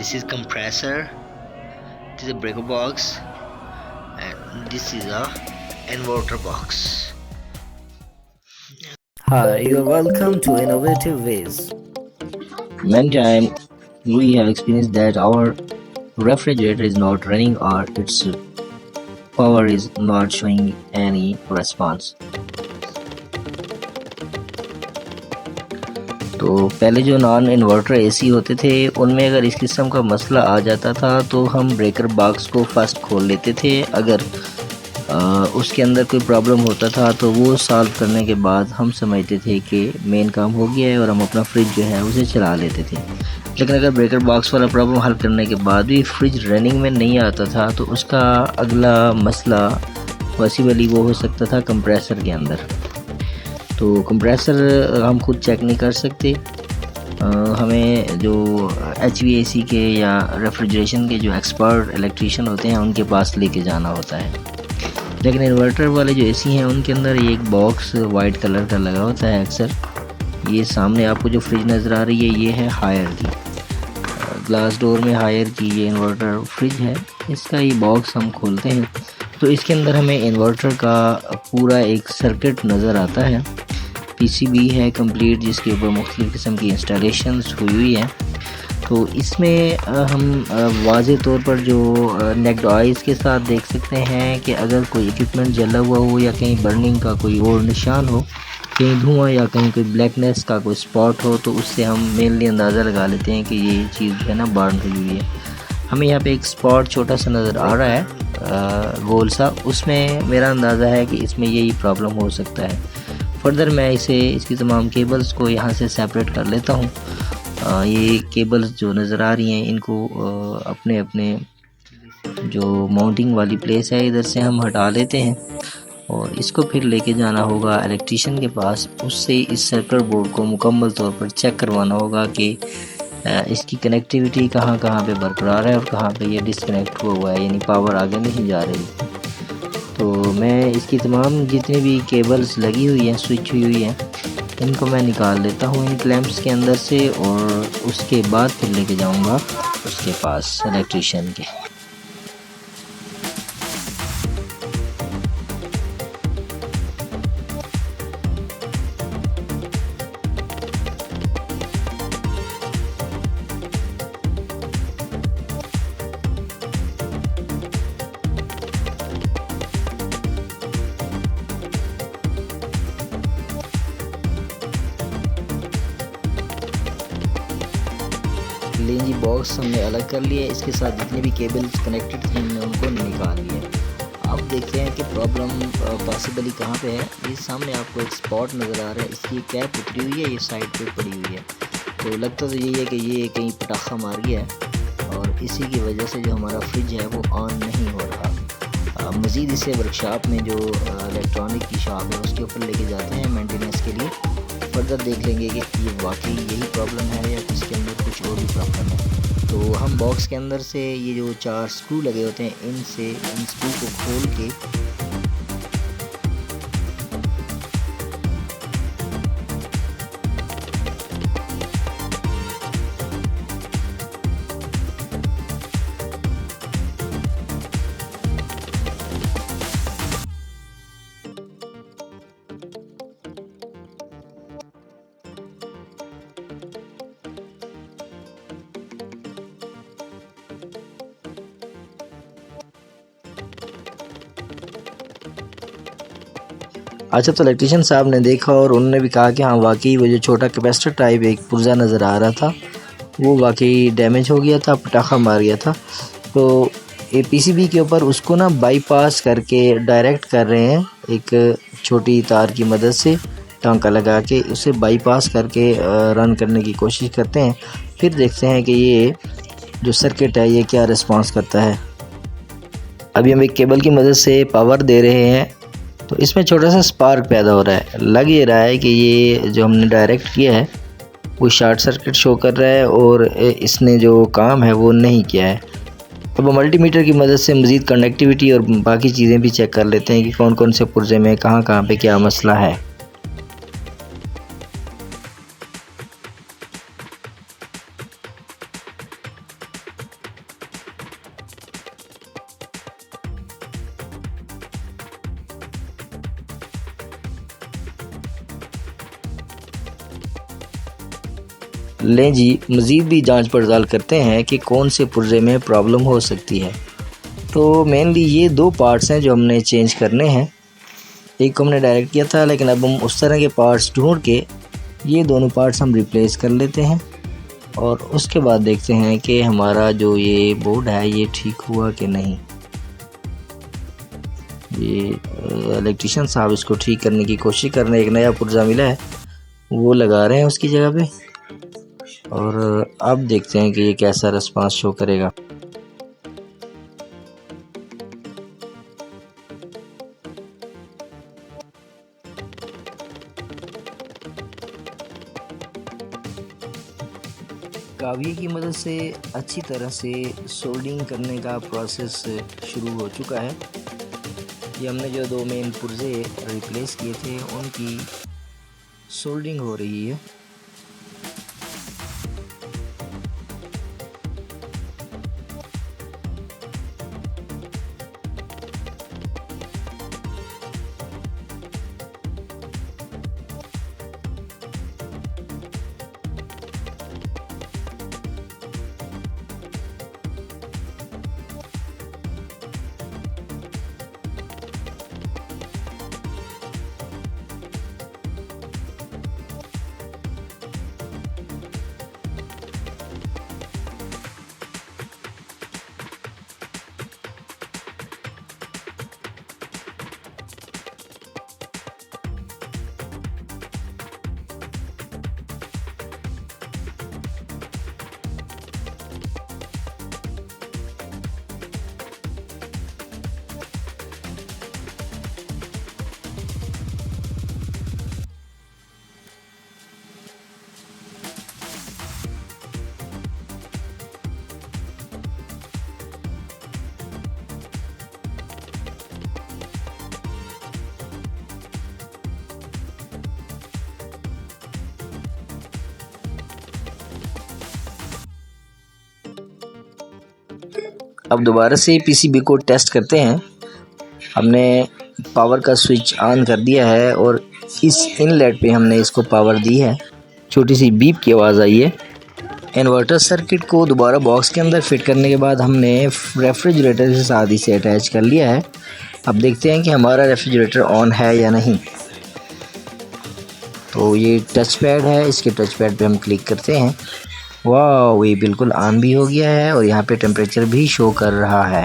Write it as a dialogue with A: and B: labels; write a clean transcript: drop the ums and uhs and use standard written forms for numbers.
A: This is compressor, this is a breaker box, and this is a inverter box.
B: Hi, you are welcome to Innovative Ways.
C: Many times we have experienced that our refrigerator is not running or its power is not showing any response. तो पहले जो non inverter AC होते थे उनमें अगर इस किस्म का मसला आ जाता था तो हम ब्रेकर बॉक्स को फर्स्ट खोल लेते थे। अगर उसके अंदर कोई प्रॉब्लम होता था तो वो सॉल्व करने के बाद हम समझते थे कि मेन काम हो गया है और हम अपना फ्रिज जो है उसे चला लेते थे। लेकिन अगर ब्रेकर बॉक्स वाला प्रॉब्लम हल करने के बाद भी फ्रिज रनिंग में नहीं आता था तो उसका अगला मसला पॉसिबली वो हो सकता था कंप्रेसर के अंदर। तो कंप्रेसर हम खुद चेक नहीं कर सकते, हमें जो HVAC के या रेफ्रिजरेशन के जो एक्सपर्ट इलेक्ट्रीशियन होते हैं उनके पास लेके जाना होता है। लेकिन इन्वर्टर वाले जो एसी हैं उनके अंदर एक बॉक्स वाइट कलर का लगा होता है अक्सर। ये सामने आपको जो फ्रिज नज़र आ रही है ये है हायर की, ग्लास डोर में हायर की ये इन्वर्टर फ्रिज है। इसका ये बॉक्स हम खोलते हैं तो इसके अंदर हमें इन्वर्टर का पूरा एक सर्किट नज़र आता है। PCB है कंप्लीट जिसके ऊपर मुख्तलिफ़ किस्म की इंस्टॉलेशंस हुई है। तो इसमें हम वाज़े तौर पर जो नेक्ड आइज़ के साथ देख सकते हैं कि अगर कोई इक्विपमेंट जला हुआ हो या कहीं बर्निंग का कोई और निशान हो, कहीं धुआं या कहीं कोई ब्लैकनेस का कोई स्पॉट हो, तो उससे हम मेनली अंदाज़ा लगा लेते हैं कि ये चीज़ जो है ना बर्न हुई हुई है। हमें यहाँ पे एक स्पॉट छोटा सा नज़र आ रहा है गोल सा, उसमें मेरा अंदाज़ा है कि इसमें यही प्रॉब्लम हो सकता है। फर्दर मैं इसकी तमाम केबल्स को यहाँ से सेपरेट कर लेता हूँ। ये केबल्स जो नज़र आ रही हैं इनको अपने अपने जो माउंटिंग वाली प्लेस है इधर से हम हटा लेते हैं और इसको फिर लेके जाना होगा इलेक्ट्रीशियन के पास। उससे इस सर्किट बोर्ड को मुकम्मल तौर पर चेक करवाना होगा कि इसकी कनेक्टिविटी कहाँ कहाँ पे बरकरार है और कहाँ पे ये डिस्कनेक्ट हुआ है, यानी पावर आगे नहीं जा रही। तो मैं इसकी तमाम जितनी भी केबल्स लगी हुई हैं, स्विच हुई हैं, इनको मैं निकाल लेता हूँ इन क्लैंप्स के अंदर से और उसके बाद फिर लेके जाऊँगा उसके पास इलेक्ट्रीशियन के। लेंजी बॉक्स हमने अलग कर लिया, इसके साथ जितने भी केबल्स कनेक्टेड थे हमने उनको निकाल लिया। अब देखते हैं कि प्रॉब्लम पॉसिबली कहाँ पे है। ये सामने आपको एक स्पॉट नज़र आ रहा है, इसकी कैप उतरी हुई है, ये साइड पे पड़ी हुई है। तो लगता तो यही है कि ये कहीं पटाखा मार गया है और इसी की वजह से जो हमारा फ्रिज है वो ऑन नहीं हो रहा। मज़ीद इसे वर्कशॉप में जो इलेक्ट्रॉनिक की शॉप है उसके ऊपर लेके जाते हैं मेंटेनेंस के लिए। फर्दर देख लेंगे कि ये वाकई यही प्रॉब्लम है या इसके अंदर कुछ और भी प्रॉब्लम है। तो हम बॉक्स के अंदर से ये जो 4 स्क्रू लगे होते हैं इन स्क्रू को खोल के
B: अच्छा, तो इलेक्ट्रीशियन साहब ने देखा और उन्होंने भी कहा कि हाँ वाकई वो जो छोटा कैपेसिटर टाइप एक पुर्जा नज़र आ रहा था वो वाकई डैमेज हो गया था, पटाखा मार गया था। तो ये PCB के ऊपर उसको ना बाईपास करके डायरेक्ट कर रहे हैं, एक छोटी तार की मदद से टांका लगा के उसे बाईपास करके रन करने की कोशिश करते हैं। फिर देखते हैं कि ये जो सर्किट है ये क्या रिस्पॉन्स करता है। अभी हम एक केबल की मदद से पावर दे रहे हैं तो इसमें छोटा सा स्पार्क पैदा हो रहा है। लग ये रहा है कि ये जो हमने डायरेक्ट किया है वो शॉर्ट सर्किट शो कर रहा है और इसने जो काम है वो नहीं किया है। अब हम मल्टीमीटर की मदद से मज़ीद कनेक्टिविटी और बाकी चीज़ें भी चेक कर लेते हैं कि कौन कौन से पुर्जे में कहाँ कहाँ पे क्या मसला है। लें जी, मज़ीद भी जांच पड़ताल करते हैं कि कौन से पुर्जे में प्रॉब्लम हो सकती है। तो मेनली ये 2 पार्ट्स हैं जो हमने चेंज करने हैं। एक को हमने डायरेक्ट किया था, लेकिन अब हम उस तरह के पार्ट्स ढूंढ के ये दोनों पार्ट्स हम रिप्लेस कर लेते हैं और उसके बाद देखते हैं कि हमारा जो ये बोर्ड है ये ठीक हुआ कि नहीं। ये इलेक्ट्रीशियन साहब इसको ठीक करने की कोशिश कर रहे हैं। एक नया पुर्जा मिला है वो लगा रहे हैं उसकी जगह पे, और अब देखते हैं कि ये कैसा रिस्पांस शो करेगा। काविये की मदद से अच्छी तरह से सोल्डिंग करने का प्रोसेस शुरू हो चुका है। ये हमने जो 2 मेन पुर्जे रिप्लेस किए थे उनकी सोल्डिंग हो रही है। अब दोबारा से पीसीबी को टेस्ट करते हैं। हमने पावर का स्विच ऑन कर दिया है और इस इनलेट पे हमने इसको पावर दी है। छोटी सी बीप की आवाज़ आई है। इन्वर्टर सर्किट को दोबारा बॉक्स के अंदर फिट करने के बाद हमने रेफ्रिजरेटर के साथ इसे अटैच कर लिया है। अब देखते हैं कि हमारा रेफ्रिजरेटर ऑन है या नहीं। तो ये टच पैड है, इसके टच पैड पे हम क्लिक करते हैं। वाह, ये बिल्कुल ऑन भी हो गया है और यहाँ पे टेम्परेचर भी शो कर रहा है।